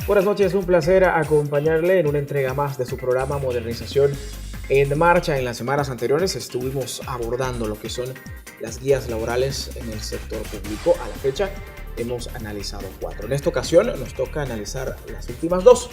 Buenas noches, un placer acompañarle en una entrega más de su programa Modernización en Marcha. En las semanas anteriores estuvimos abordando lo que son las guías laborales en el sector público. A la fecha hemos analizado 4. En esta ocasión nos toca analizar las últimas 2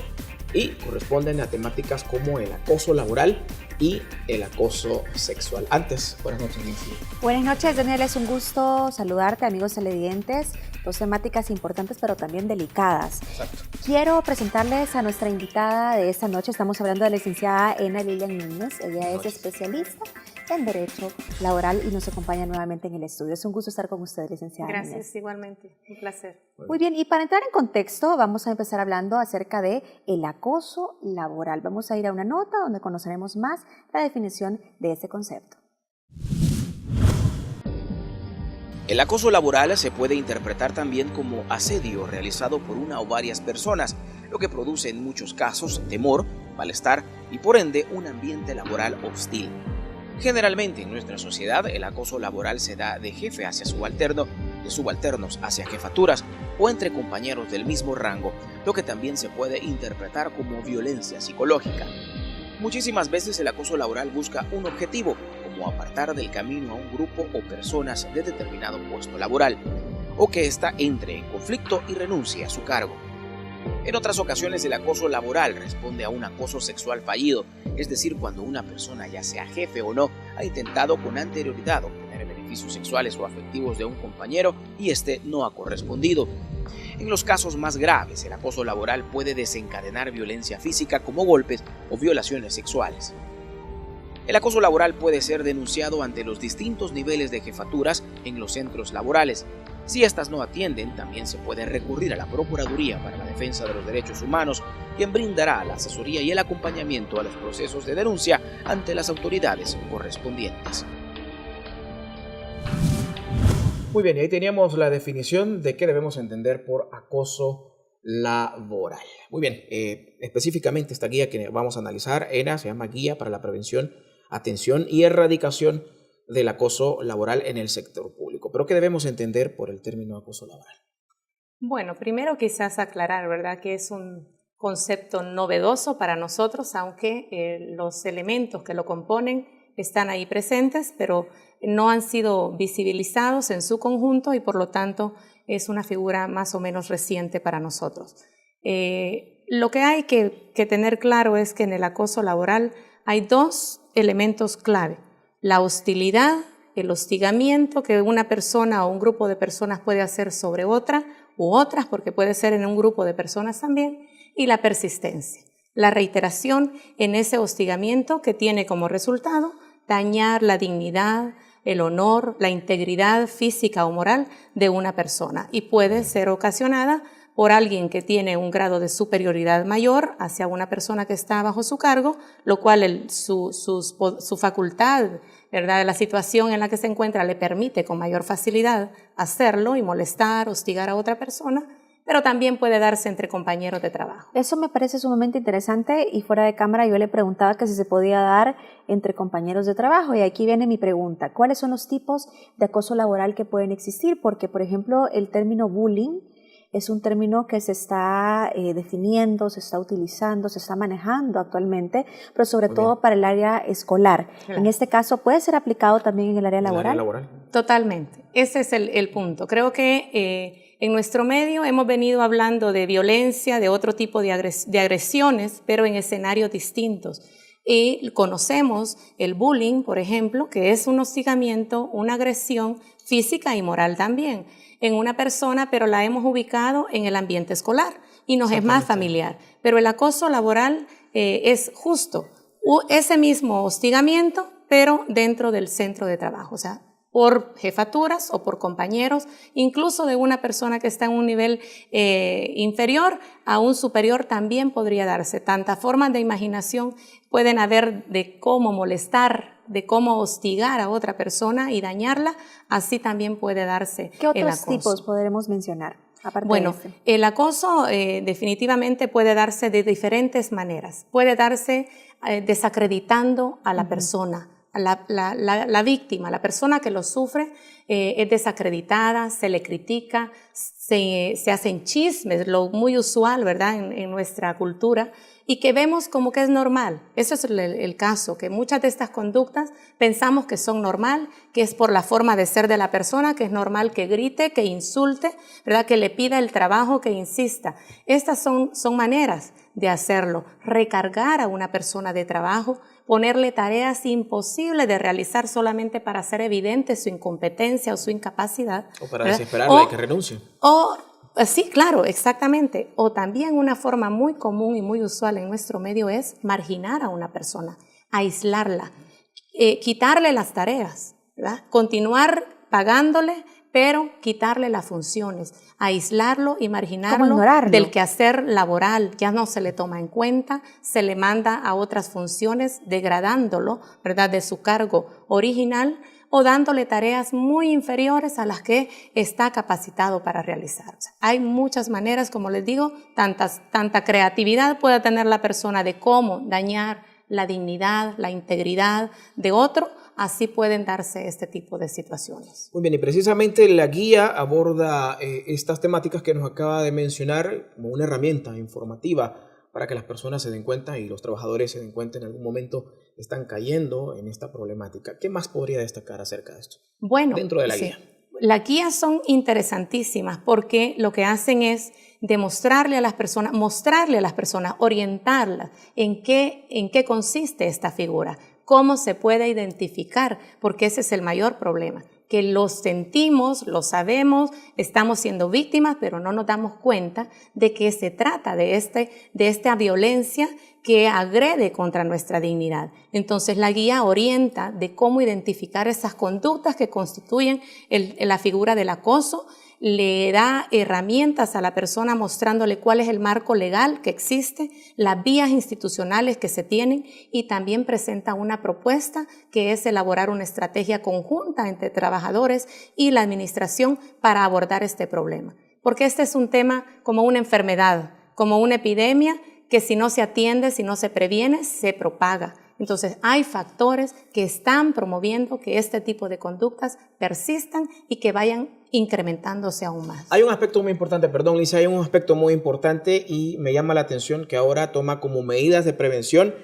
y corresponden a temáticas como el acoso laboral y el acoso sexual. Antes, buenas noches, Nancy. Buenas noches, Daniel, es un gusto saludarte, amigos televidentes. 2 temáticas importantes pero también delicadas. Exacto. Quiero presentarles a nuestra invitada de esta noche. Estamos hablando de la licenciada Ena Lilian Núñez. Ella es especialista en Derecho Laboral y nos acompaña nuevamente en el estudio. Es un gusto estar con usted, licenciada. Gracias, Núñez. igualmente, un placer. Muy bien, y para entrar en contexto, vamos a empezar hablando acerca de el acoso laboral. Vamos a ir a una nota donde conoceremos más la definición de este concepto. El acoso laboral se puede interpretar también como asedio realizado por una o varias personas, lo que produce en muchos casos temor, malestar y por ende un ambiente laboral hostil. Generalmente en nuestra sociedad el acoso laboral se da de jefe hacia subalterno, de subalternos hacia jefaturas o entre compañeros del mismo rango, lo que también se puede interpretar como violencia psicológica. Muchísimas veces el acoso laboral busca un objetivo, como apartar del camino a un grupo o personas de determinado puesto laboral, o que ésta entre en conflicto y renuncie a su cargo. En otras ocasiones el acoso laboral responde a un acoso sexual fallido, es decir, cuando una persona, ya sea jefe o no, ha intentado con anterioridad obtener beneficios sexuales o afectivos de un compañero y este no ha correspondido. En los casos más graves, el acoso laboral puede desencadenar violencia física como golpes o violaciones sexuales. El acoso laboral puede ser denunciado ante los distintos niveles de jefaturas en los centros laborales. Si estas no atienden, también se puede recurrir a la Procuraduría para la Defensa de los Derechos Humanos, quien brindará la asesoría y el acompañamiento a los procesos de denuncia ante las autoridades correspondientes. Muy bien, y ahí teníamos la definición de qué debemos entender por acoso laboral. Muy bien, específicamente esta guía que vamos a analizar, ENA, se llama Guía para la Prevención, Atención y Erradicación del Acoso Laboral en el Sector Público. ¿Pero qué debemos entender por el término acoso laboral? Bueno, primero quizás aclarar, ¿verdad?, que es un concepto novedoso para nosotros, aunque los elementos que lo componen están ahí presentes, pero no han sido visibilizados en su conjunto y por lo tanto es una figura más o menos reciente para nosotros. Lo que hay que tener claro es que en el acoso laboral hay 2 elementos clave: la hostilidad, el hostigamiento que una persona o un grupo de personas puede hacer sobre otra u otras, porque puede ser en un grupo de personas también, y la persistencia, la reiteración en ese hostigamiento que tiene como resultado dañar la dignidad, el honor, la integridad física o moral de una persona y puede ser ocasionada por alguien que tiene un grado de superioridad mayor hacia una persona que está bajo su cargo, lo cual su facultad, ¿verdad?, la situación en la que se encuentra le permite con mayor facilidad hacerlo y molestar, hostigar a otra persona, pero también puede darse entre compañeros de trabajo. Eso me parece sumamente interesante y fuera de cámara yo le preguntaba que si se podía dar entre compañeros de trabajo y aquí viene mi pregunta: ¿cuáles son los tipos de acoso laboral que pueden existir? Porque, por ejemplo, el término bullying es un término que se está definiendo, se está utilizando, se está manejando actualmente, pero sobre todo para el área escolar. Claro. En este caso, ¿puede ser aplicado también en el área laboral? Totalmente. Ese es el punto. Creo que en nuestro medio hemos venido hablando de violencia, de otro tipo de agresiones, pero en escenarios distintos. Y conocemos el bullying, por ejemplo, que es un hostigamiento, una agresión física y moral también en una persona, pero la hemos ubicado en el ambiente escolar y nos es más familiar. Pero el acoso laboral es justo ese mismo hostigamiento, pero dentro del centro de trabajo, o sea, por jefaturas o por compañeros, incluso de una persona que está en un nivel inferior a un superior también podría darse. Tantas formas de imaginación pueden haber de cómo molestar, de cómo hostigar a otra persona y dañarla, así también puede darse el acoso. ¿Qué otros tipos podremos mencionar? Bueno, el acoso definitivamente puede darse de diferentes maneras. Puede darse desacreditando a la persona, la víctima, la persona que lo sufre, es desacreditada, se le critica, se hacen chismes, lo muy usual, ¿verdad?, en nuestra cultura, y que vemos como que es normal. Ese es el caso, que muchas de estas conductas pensamos que son normal, que es por la forma de ser de la persona, que es normal que grite, que insulte, ¿verdad?, que le pida el trabajo, que insista. Estas son maneras de hacerlo, recargar a una persona de trabajo, ponerle tareas imposibles de realizar solamente para hacer evidente su incompetencia o su incapacidad. O para desesperarla de que renuncie. Sí, claro, exactamente. O también una forma muy común y muy usual en nuestro medio es marginar a una persona, aislarla, quitarle las tareas, ¿verdad? Continuar pagándole, pero quitarle las funciones, aislarlo y marginarlo del quehacer laboral. Ya no se le toma en cuenta, se le manda a otras funciones, degradándolo, ¿verdad?, de su cargo original, o dándole tareas muy inferiores a las que está capacitado para realizar. O sea, hay muchas maneras, como les digo, tanta creatividad puede tener la persona de cómo dañar la dignidad, la integridad de otro. Así pueden darse este tipo de situaciones. Muy bien, y precisamente la guía aborda estas temáticas que nos acaba de mencionar como una herramienta informativa para que las personas se den cuenta y los trabajadores se den cuenta en algún momento están cayendo en esta problemática. ¿Qué más podría destacar acerca de esto? Bueno, dentro de la guía. Las guías son interesantísimas porque lo que hacen es mostrarle a las personas, orientarlas en qué consiste esta figura, cómo se puede identificar, porque ese es el mayor problema, que lo sentimos, lo sabemos, estamos siendo víctimas, pero no nos damos cuenta de que se trata de esta violencia que agrede contra nuestra dignidad. Entonces la guía orienta de cómo identificar esas conductas que constituyen la figura del acoso, le da herramientas a la persona mostrándole cuál es el marco legal que existe, las vías institucionales que se tienen, y también presenta una propuesta que es elaborar una estrategia conjunta entre trabajadores y la administración para abordar este problema. Porque este es un tema como una enfermedad, como una epidemia que si no se atiende, si no se previene, se propaga. Entonces hay factores que están promoviendo que este tipo de conductas persistan y que vayan incrementándose aún más. Hay un aspecto muy importante, perdón Lisa, hay un aspecto muy importante y me llama la atención que ahora toma como medidas de prevención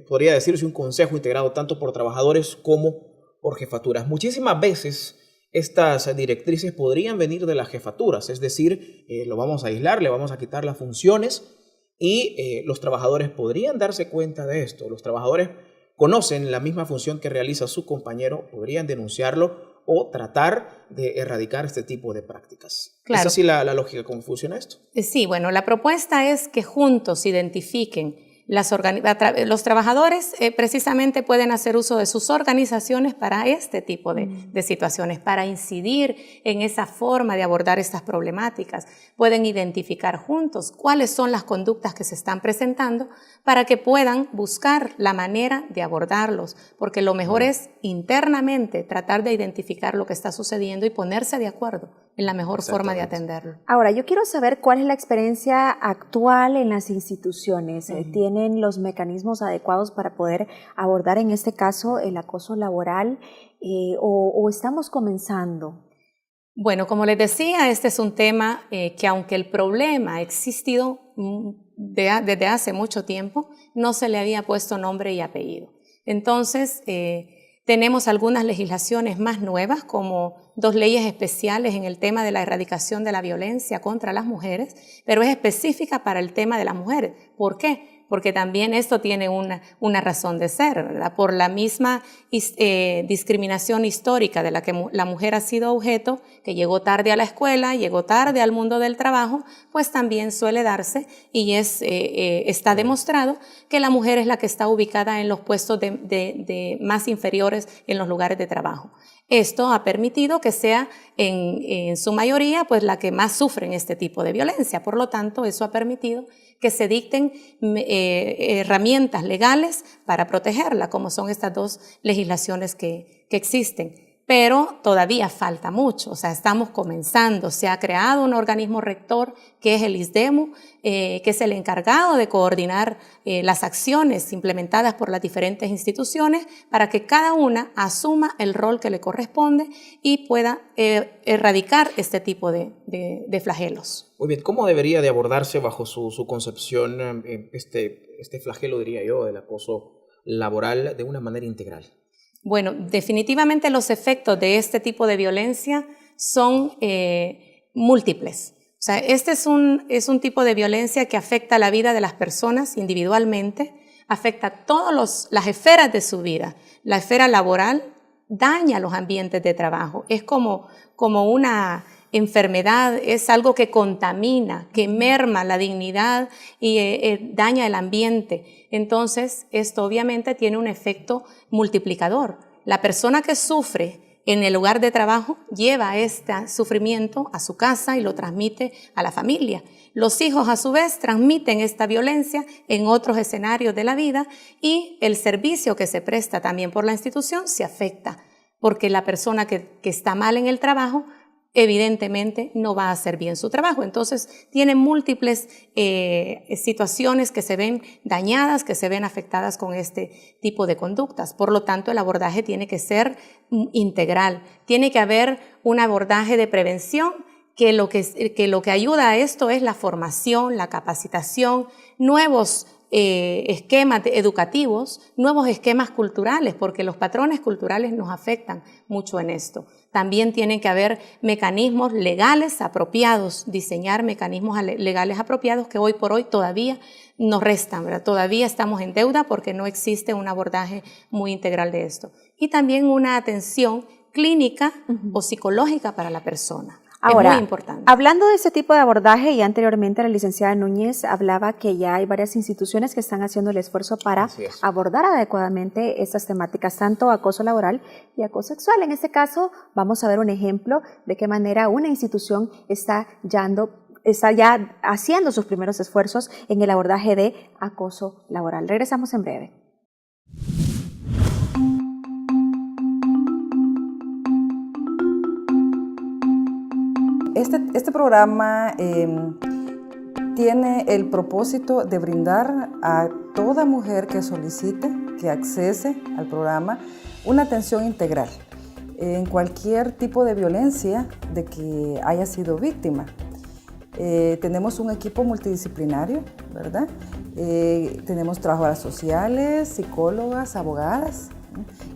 podría decirse un consejo integrado tanto por trabajadores como por jefaturas. Muchísimas veces estas directrices podrían venir de las jefaturas, es decir, lo vamos a aislar, le vamos a quitar las funciones y los trabajadores podrían darse cuenta de esto. Los trabajadores conocen la misma función que realiza su compañero, podrían denunciarlo o tratar de erradicar este tipo de prácticas. Claro. ¿Es así la lógica? ¿Cómo funciona esto? Sí, bueno, la propuesta es que juntos identifiquen los trabajadores precisamente pueden hacer uso de sus organizaciones para este tipo de situaciones, para incidir en esa forma de abordar estas problemáticas. Pueden identificar juntos cuáles son las conductas que se están presentando para que puedan buscar la manera de abordarlos, porque lo mejor es internamente tratar de identificar lo que está sucediendo y ponerse de acuerdo en la mejor forma de atenderlo. Ahora, yo quiero saber cuál es la experiencia actual en las instituciones. ¿Tienen los mecanismos adecuados para poder abordar en este caso el acoso laboral o estamos comenzando? Bueno, como les decía, este es un tema que aunque el problema ha existido desde hace mucho tiempo, no se le había puesto nombre y apellido. Entonces, tenemos algunas legislaciones más nuevas, como 2 leyes especiales en el tema de la erradicación de la violencia contra las mujeres, pero es específica para el tema de las mujeres. ¿Por qué? Porque también esto tiene una razón de ser, ¿verdad? Por la misma discriminación histórica de la que la mujer ha sido objeto, que llegó tarde a la escuela, llegó tarde al mundo del trabajo, pues también suele darse y está demostrado que la mujer es la que está ubicada en los puestos más inferiores en los lugares de trabajo. Esto ha permitido que sea en su mayoría pues la que más sufre en este tipo de violencia. Por lo tanto, eso ha permitido que se dicten herramientas legales para protegerla, como son estas 2 legislaciones que existen. pero todavía falta mucho, o sea, estamos comenzando. Se ha creado un organismo rector que es el ISDEMU, que es el encargado de coordinar las acciones implementadas por las diferentes instituciones para que cada una asuma el rol que le corresponde y pueda erradicar este tipo de flagelos. Muy bien, ¿cómo debería de abordarse bajo su concepción este flagelo, diría yo, del acoso laboral de una manera integral? Bueno, definitivamente los efectos de este tipo de violencia son múltiples. O sea, este es un tipo de violencia que afecta la vida de las personas individualmente, afecta todas las esferas de su vida. La esfera laboral daña los ambientes de trabajo. Es como una enfermedad, es algo que contamina, que merma la dignidad y daña el ambiente. Entonces, esto obviamente tiene un efecto multiplicador. La persona que sufre en el lugar de trabajo lleva este sufrimiento a su casa y lo transmite a la familia. Los hijos, a su vez, transmiten esta violencia en otros escenarios de la vida y el servicio que se presta también por la institución se afecta, porque la persona que está mal en el trabajo evidentemente no va a hacer bien su trabajo. Entonces, tiene múltiples situaciones que se ven dañadas, que se ven afectadas con este tipo de conductas. Por lo tanto, el abordaje tiene que ser integral. Tiene que haber un abordaje de prevención que lo que ayuda a esto es la formación, la capacitación, nuevos esquemas educativos, nuevos esquemas culturales, porque los patrones culturales nos afectan mucho en esto. También tienen que haber mecanismos legales apropiados, diseñar mecanismos legales apropiados que hoy por hoy todavía nos restan, ¿verdad? Todavía estamos en deuda porque no existe un abordaje muy integral de esto. Y también una atención clínica o psicológica para la persona. Ahora, es muy importante. Hablando de este tipo de abordaje, y anteriormente la licenciada Núñez hablaba que ya hay varias instituciones que están haciendo el esfuerzo para abordar adecuadamente estas temáticas, tanto acoso laboral y acoso sexual. En este caso, vamos a ver un ejemplo de qué manera una institución está ya haciendo sus primeros esfuerzos en el abordaje de acoso laboral. Regresamos en breve. Este programa tiene el propósito de brindar a toda mujer que solicite, que accese al programa, una atención integral en cualquier tipo de violencia de que haya sido víctima. Tenemos un equipo multidisciplinario, ¿verdad? Tenemos trabajadoras sociales, psicólogas, abogadas,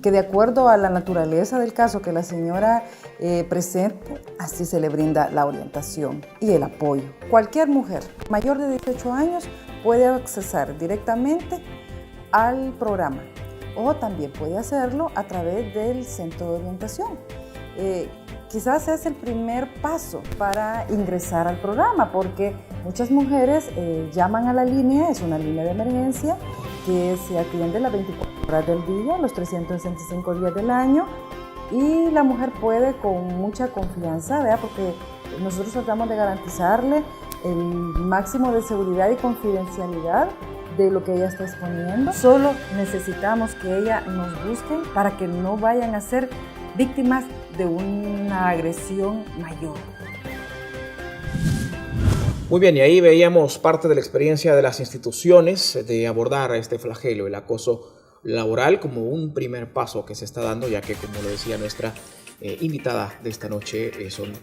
que de acuerdo a la naturaleza del caso que la señora presente, así se le brinda la orientación y el apoyo. Cualquier mujer mayor de 18 años puede accesar directamente al programa o también puede hacerlo a través del centro de orientación. Quizás es el primer paso para ingresar al programa, porque muchas mujeres llaman a la línea, es una línea de emergencia que se atiende las 24 horas del día, los 365 días del año, y la mujer puede con mucha confianza, ¿verdad? Porque nosotros tratamos de garantizarle el máximo de seguridad y confidencialidad de lo que ella está exponiendo. Solo necesitamos que ella nos busque para que no vayan a ser víctimas de una agresión mayor. Muy bien, y ahí veíamos parte de la experiencia de las instituciones de abordar este flagelo, el acoso laboral, como un primer paso que se está dando, ya que, como lo decía nuestra invitada de esta noche, son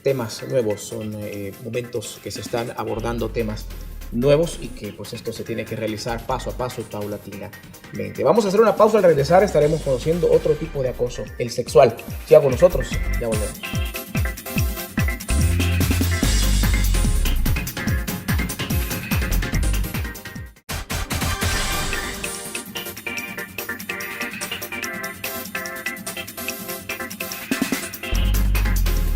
temas nuevos, son momentos que se están abordando, temas nuevos, y que pues esto se tiene que realizar paso a paso y paulatinamente. Vamos a hacer una pausa. Al regresar estaremos conociendo otro tipo de acoso, el sexual. Siga con nosotros, ya volvemos.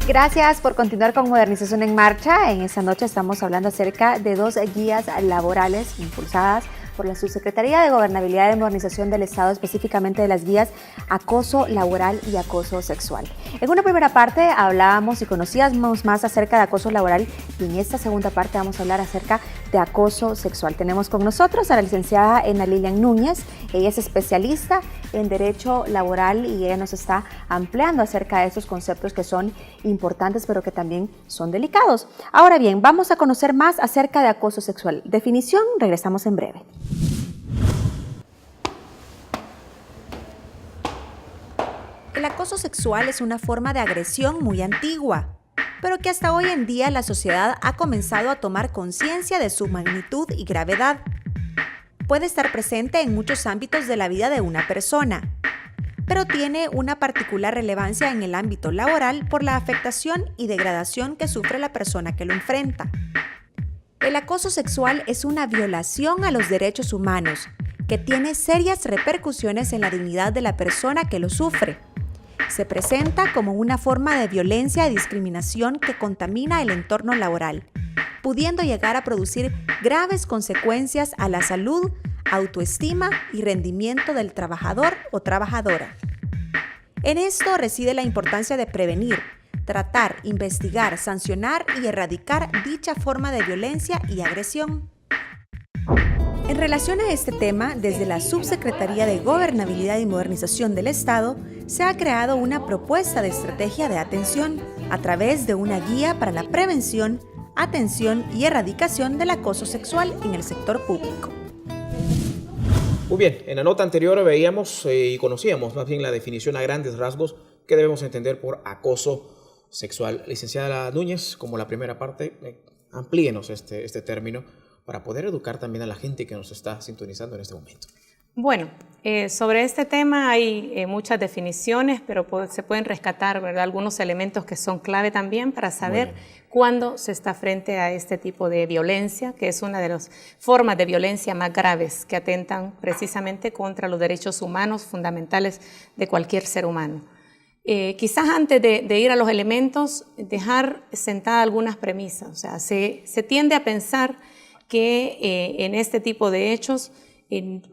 Gracias por continuar con Modernización en Marcha. En esta noche estamos hablando acerca de 2 guías laborales impulsadas por la Subsecretaría de Gobernabilidad y Modernización del Estado, específicamente de las guías acoso laboral y acoso sexual. En una primera parte hablábamos y conocíamos más acerca de acoso laboral, y en esta segunda parte vamos a hablar acerca de acoso sexual. Tenemos con nosotros a la licenciada Ena Lilian Núñez. Ella es especialista en Derecho Laboral y ella nos está ampliando acerca de estos conceptos que son importantes pero que también son delicados. Ahora bien, vamos a conocer más acerca de acoso sexual. Definición, regresamos en breve. El acoso sexual es una forma de agresión muy antigua, pero que hasta hoy en día la sociedad ha comenzado a tomar conciencia de su magnitud y gravedad. Puede estar presente en muchos ámbitos de la vida de una persona, pero tiene una particular relevancia en el ámbito laboral por la afectación y degradación que sufre la persona que lo enfrenta. El acoso sexual es una violación a los derechos humanos que tiene serias repercusiones en la dignidad de la persona que lo sufre. Se presenta como una forma de violencia y discriminación que contamina el entorno laboral, pudiendo llegar a producir graves consecuencias a la salud, autoestima y rendimiento del trabajador o trabajadora. En esto reside la importancia de prevenir, tratar, investigar, sancionar y erradicar dicha forma de violencia y agresión. En relación a este tema, desde la Subsecretaría de Gobernabilidad y Modernización del Estado, se ha creado una propuesta de estrategia de atención a través de una guía para la prevención, atención y erradicación del acoso sexual en el sector público. Muy bien, en la nota anterior veíamos y conocíamos más bien la definición a grandes rasgos que debemos entender por acoso sexual. Licenciada Núñez, como la primera parte, amplíenos este término para poder educar también a la gente que nos está sintonizando en este momento. Bueno, sobre este tema hay muchas definiciones, pero se pueden rescatar, ¿verdad?, algunos elementos que son clave también para saber cuándo se está frente a este tipo de violencia, que es una de las formas de violencia más graves que atentan precisamente contra los derechos humanos fundamentales de cualquier ser humano. Quizás antes de ir a los elementos, dejar sentadas algunas premisas. O sea, se tiende a pensar que en este tipo de hechos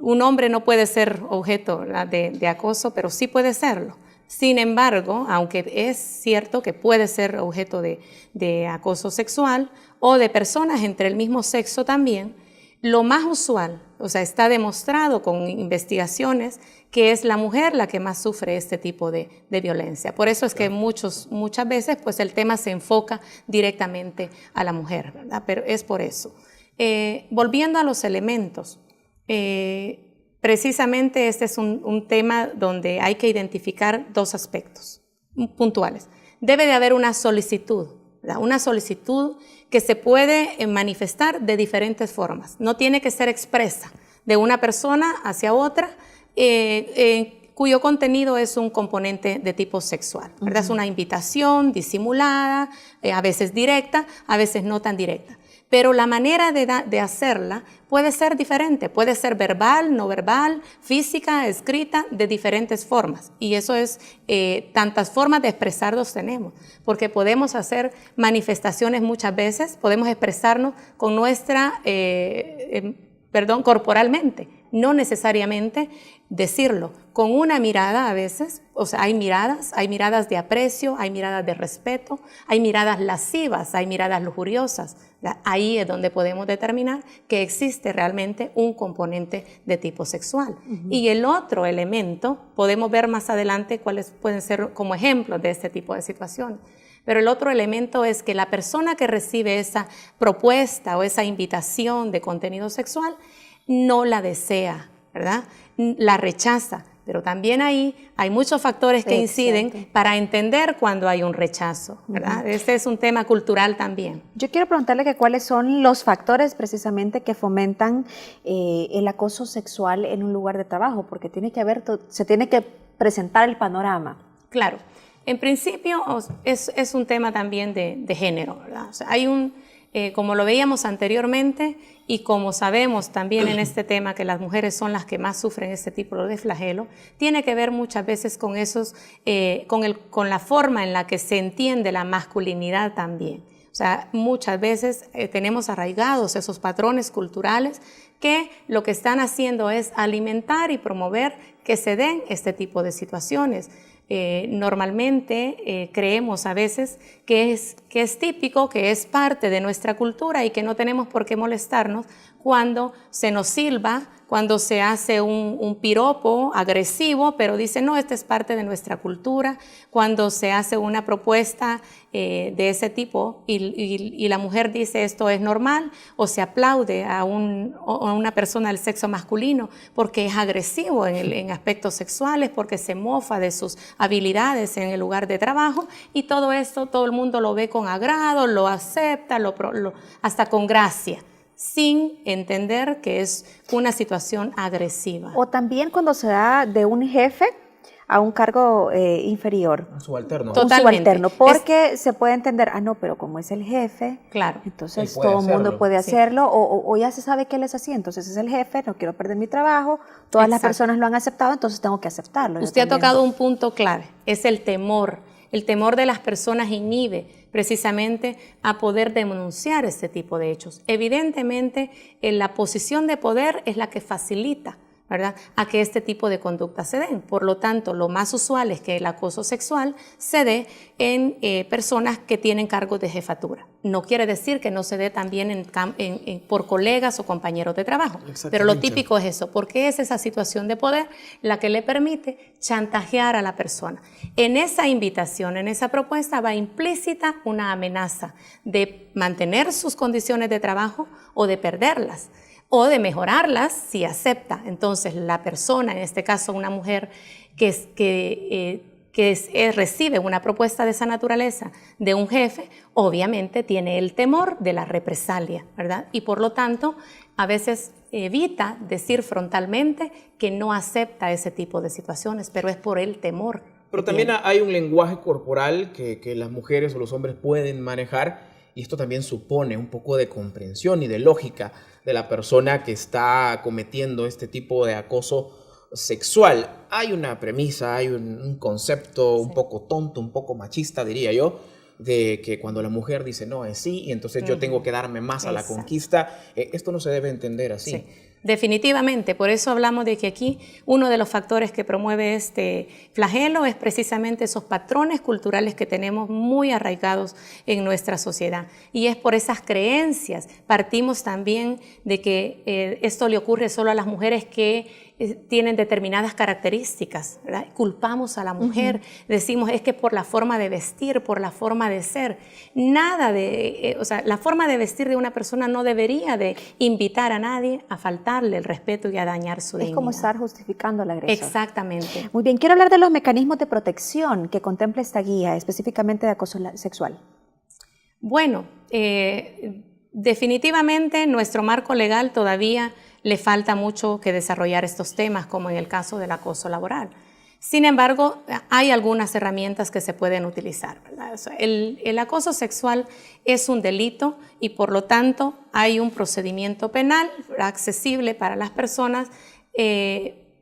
un hombre no puede ser objeto, ¿verdad?, de acoso, pero sí puede serlo. Sin embargo, aunque es cierto que puede ser objeto de acoso sexual o de personas entre el mismo sexo también, lo más usual, o sea, está demostrado con investigaciones que es la mujer la que más sufre este tipo de violencia. Por eso es que muchas veces pues, el tema se enfoca directamente a la mujer, ¿verdad? Pero es por eso. Volviendo a los elementos, precisamente este es un tema donde hay que identificar dos aspectos puntuales. Debe de haber una solicitud, ¿verdad? Una solicitud que se puede manifestar de diferentes formas. No tiene que ser expresa de una persona hacia otra, cuyo contenido es un componente de tipo sexual, ¿verdad? Es una invitación disimulada, a veces directa, a veces no tan directa. Pero la manera de hacerla puede ser diferente, puede ser verbal, no verbal, física, escrita, de diferentes formas. Y eso es, tantas formas de expresarnos tenemos, porque podemos hacer manifestaciones muchas veces, podemos expresarnos con nuestra, corporalmente, no necesariamente decirlo, con una mirada a veces. O sea, hay miradas de aprecio, hay miradas de respeto, hay miradas lascivas, hay miradas lujuriosas. Ahí es donde podemos determinar que existe realmente un componente de tipo sexual. Y el otro elemento, podemos ver más adelante cuáles pueden ser como ejemplos de este tipo de situaciones. Pero el otro elemento es que la persona que recibe esa propuesta o esa invitación de contenido sexual no la desea, ¿verdad? La rechaza. Pero también ahí hay muchos factores que inciden para entender cuando hay un rechazo, ¿verdad? Este es un tema cultural también. Yo quiero preguntarle que cuáles son los factores precisamente que fomentan el acoso sexual en un lugar de trabajo, porque se tiene que presentar el panorama. Claro. En principio es un tema también de género, ¿verdad? O sea, hay como lo veíamos anteriormente y como sabemos también en este tema que las mujeres son las que más sufren este tipo de flagelo, tiene que ver muchas veces con con la forma en la que se entiende la masculinidad también. O sea, muchas veces tenemos arraigados esos patrones culturales que lo que están haciendo es alimentar y promover que se den este tipo de situaciones. normalmente creemos a veces que es típico, que es parte de nuestra cultura y que no tenemos por qué molestarnos cuando se nos silba, cuando se hace un piropo agresivo, pero dice, no, esta es parte de nuestra cultura, cuando se hace una propuesta de ese tipo y la mujer dice esto es normal, o se aplaude a una persona del sexo masculino porque es agresivo en aspectos sexuales, porque se mofa de sus habilidades en el lugar de trabajo, y todo esto todo el mundo lo ve con agrado, lo acepta, hasta con gracia, sin entender que es una situación agresiva. O también cuando se da de un jefe a un cargo inferior. Un subalterno. Totalmente. Un subalterno, porque se puede entender, no, pero como es el jefe, claro, entonces todo el mundo puede hacerlo, o ya se sabe que él es así, entonces es el jefe, no quiero perder mi trabajo, todas las personas lo han aceptado, entonces tengo que aceptarlo. Usted ha tocado un punto clave, es el temor. El temor de las personas inhibe precisamente a poder denunciar este tipo de hechos. Evidentemente, la posición de poder es la que facilita, ¿verdad?, a que este tipo de conductas se den. Por lo tanto, lo más usual es que el acoso sexual se dé en personas que tienen cargos de jefatura. No quiere decir que no se dé también por colegas o compañeros de trabajo, pero lo típico es eso, porque es esa situación de poder la que le permite chantajear a la persona. En esa invitación, en esa propuesta, va implícita una amenaza de mantener sus condiciones de trabajo o de perderlas, o de mejorarlas si acepta. Entonces, la persona, en este caso una mujer que recibe una propuesta de esa naturaleza de un jefe, obviamente tiene el temor de la represalia, ¿verdad? Y por lo tanto, a veces evita decir frontalmente que no acepta ese tipo de situaciones, pero es por el temor. Pero también hay un lenguaje corporal que las mujeres o los hombres pueden manejar, y esto también supone un poco de comprensión y de lógica de la persona que está cometiendo este tipo de acoso sexual. Hay una premisa, hay un concepto un poco tonto, un poco machista, diría yo, de que cuando la mujer dice no es sí, y entonces yo tengo que darme más a la conquista. Esto no se debe entender así. Sí. Definitivamente, por eso hablamos de que aquí uno de los factores que promueve este flagelo es precisamente esos patrones culturales que tenemos muy arraigados en nuestra sociedad. Y es por esas creencias. Partimos también de que esto le ocurre solo a las mujeres que tienen determinadas características, ¿verdad? Culpamos a la mujer, decimos es que por la forma de vestir, por la forma de ser. Nada de, la forma de vestir de una persona no debería de invitar a nadie a faltarle el respeto y a dañar su dignidad. Es como estar justificando la agresión. Exactamente. Muy bien, quiero hablar de los mecanismos de protección que contempla esta guía, específicamente de acoso sexual. Bueno, definitivamente nuestro marco legal todavía le falta mucho que desarrollar estos temas, como en el caso del acoso laboral. Sin embargo, hay algunas herramientas que se pueden utilizar, ¿verdad? O sea, el acoso sexual es un delito y por lo tanto hay un procedimiento penal accesible para las personas,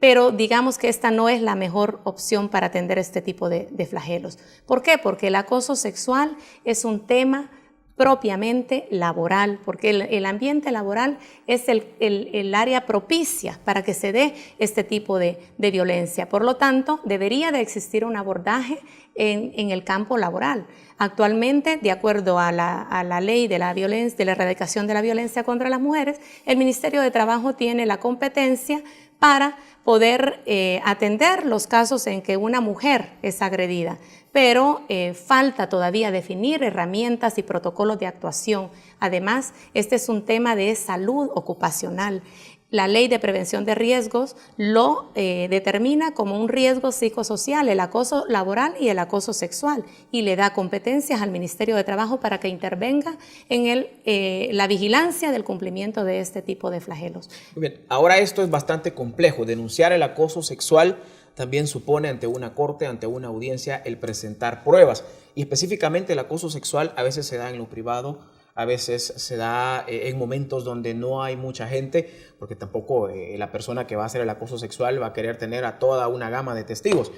pero digamos que esta no es la mejor opción para atender este tipo de flagelos. ¿Por qué? Porque el acoso sexual es un tema propiamente laboral, porque el ambiente laboral es el área propicia para que se dé este tipo de violencia. Por lo tanto, debería de existir un abordaje en el campo laboral. Actualmente, de acuerdo a la ley de la violencia, de la erradicación de la violencia contra las mujeres, el Ministerio de Trabajo tiene la competencia para poder atender los casos en que una mujer es agredida, pero falta todavía definir herramientas y protocolos de actuación. Además, este es un tema de salud ocupacional. La Ley de Prevención de Riesgos lo determina como un riesgo psicosocial, el acoso laboral y el acoso sexual, y le da competencias al Ministerio de Trabajo para que intervenga en la vigilancia del cumplimiento de este tipo de flagelos. Muy bien, ahora esto es bastante complejo. Denunciar el acoso sexual también supone ante una corte, ante una audiencia, el presentar pruebas. Y específicamente el acoso sexual a veces se da en lo privado, a veces se da en momentos donde no hay mucha gente, porque tampoco la persona que va a hacer el acoso sexual va a querer tener a toda una gama de testigos.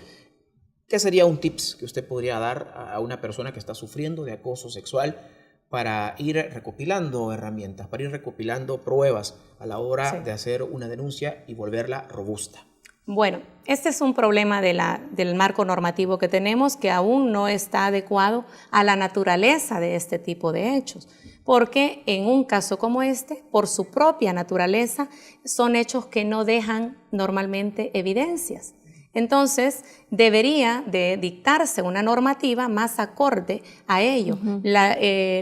¿Qué sería un tips que usted podría dar a una persona que está sufriendo de acoso sexual para ir recopilando herramientas, para ir recopilando pruebas a la hora de hacer una denuncia y volverla robusta? Bueno, este es un problema del marco normativo que tenemos, que aún no está adecuado a la naturaleza de este tipo de hechos, porque en un caso como este, por su propia naturaleza, son hechos que no dejan normalmente evidencias. Entonces, debería de dictarse una normativa más acorde a ello.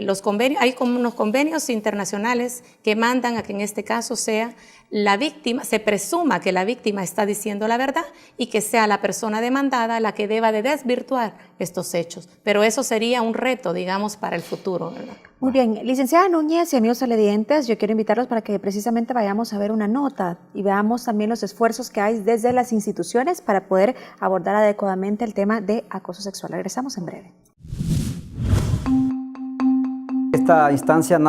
Los convenios, hay como unos convenios internacionales que mandan a que en este caso sea la víctima, se presuma que la víctima está diciendo la verdad y que sea la persona demandada la que deba de desvirtuar estos hechos. Pero eso sería un reto, digamos, para el futuro, ¿verdad? Muy bien, licenciada Núñez y amigos televidentes, yo quiero invitarlos para que precisamente vayamos a ver una nota y veamos también los esfuerzos que hay desde las instituciones para poder abordar adecuadamente el tema de acoso sexual. Regresamos en breve. Esta instancia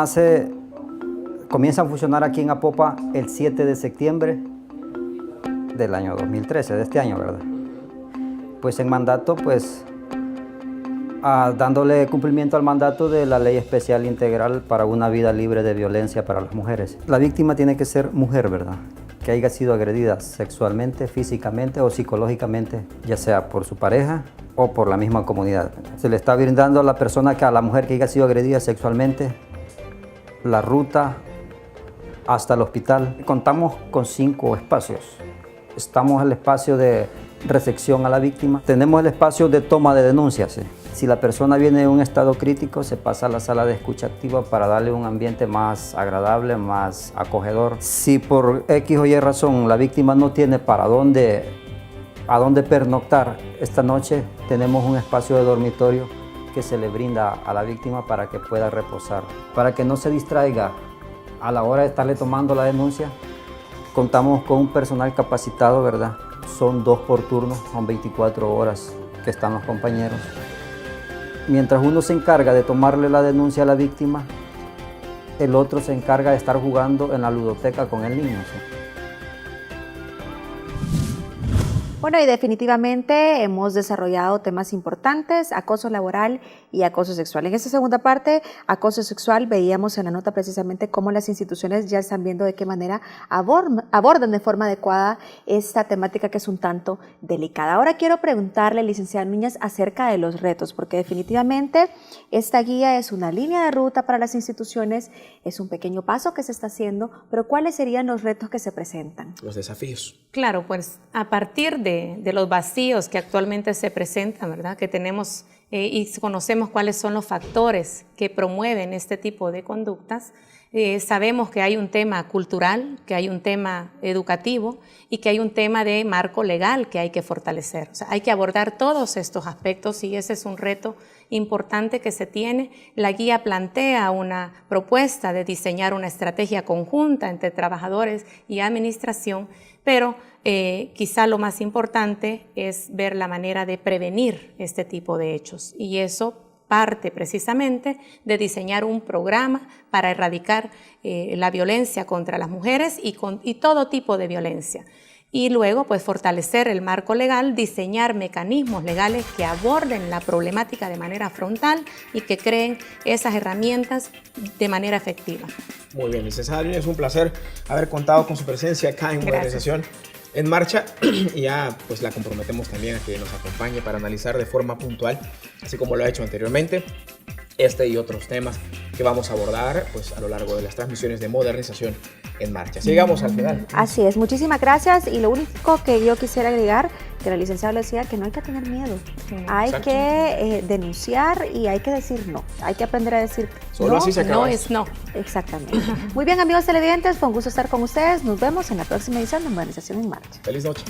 comienza a funcionar aquí en Apopa el 7 de septiembre del año 2013, de este año, ¿verdad? Pues en mandato, dándole cumplimiento al mandato de la Ley Especial Integral para una vida libre de violencia para las mujeres. La víctima tiene que ser mujer, ¿verdad? Que haya sido agredida sexualmente, físicamente o psicológicamente, ya sea por su pareja o por la misma comunidad. Se le está brindando a la mujer que haya sido agredida sexualmente la ruta hasta el hospital. Contamos con 5 espacios. Estamos en el espacio de recepción a la víctima. Tenemos el espacio de toma de denuncias. Si la persona viene en un estado crítico, se pasa a la sala de escucha activa para darle un ambiente más agradable, más acogedor. Si por X o Y razón la víctima no tiene a dónde pernoctar esta noche, tenemos un espacio de dormitorio que se le brinda a la víctima para que pueda reposar. Para que no se distraiga a la hora de estarle tomando la denuncia, contamos con un personal capacitado, ¿verdad? Son 2 por turno, son 24 horas que están los compañeros. Mientras uno se encarga de tomarle la denuncia a la víctima, el otro se encarga de estar jugando en la ludoteca con el niño, ¿sí? Bueno, y definitivamente hemos desarrollado temas importantes, acoso laboral y acoso sexual. En esta segunda parte, acoso sexual, veíamos en la nota precisamente cómo las instituciones ya están viendo de qué manera abordan de forma adecuada esta temática que es un tanto delicada. Ahora quiero preguntarle, licenciada Núñez, acerca de los retos, porque definitivamente esta guía es una línea de ruta para las instituciones, es un pequeño paso que se está haciendo, pero ¿cuáles serían los retos que se presentan? Los desafíos. Claro, pues a partir de los vacíos que actualmente se presentan, ¿verdad? Que tenemos y conocemos cuáles son los factores que promueven este tipo de conductas, sabemos que hay un tema cultural, que hay un tema educativo y que hay un tema de marco legal que hay que fortalecer. O sea, hay que abordar todos estos aspectos y ese es un reto importante que se tiene. La guía plantea una propuesta de diseñar una estrategia conjunta entre trabajadores y administración, pero quizá lo más importante es ver la manera de prevenir este tipo de hechos y eso parte precisamente de diseñar un programa para erradicar la violencia contra las mujeres y todo tipo de violencia. Y luego, pues, fortalecer el marco legal, diseñar mecanismos legales que aborden la problemática de manera frontal y que creen esas herramientas de manera efectiva. Muy bien, licenciada Núñez, es un placer haber contado con su presencia acá en Modernización en Marcha y ya pues la comprometemos también a que nos acompañe para analizar de forma puntual, así como lo ha hecho anteriormente, este y otros temas que vamos a abordar pues a lo largo de las transmisiones de Modernización en Marcha. Sigamos al final. Así es, muchísimas gracias y lo único que yo quisiera agregar, que la licenciada le decía, que no hay que tener miedo, hay que denunciar y hay que decir no, hay que aprender a decir solo no, así se acaba. No es no. Exactamente. Muy bien, amigos televidentes, fue un gusto estar con ustedes, nos vemos en la próxima edición de Modernización en Marcha. Feliz noche.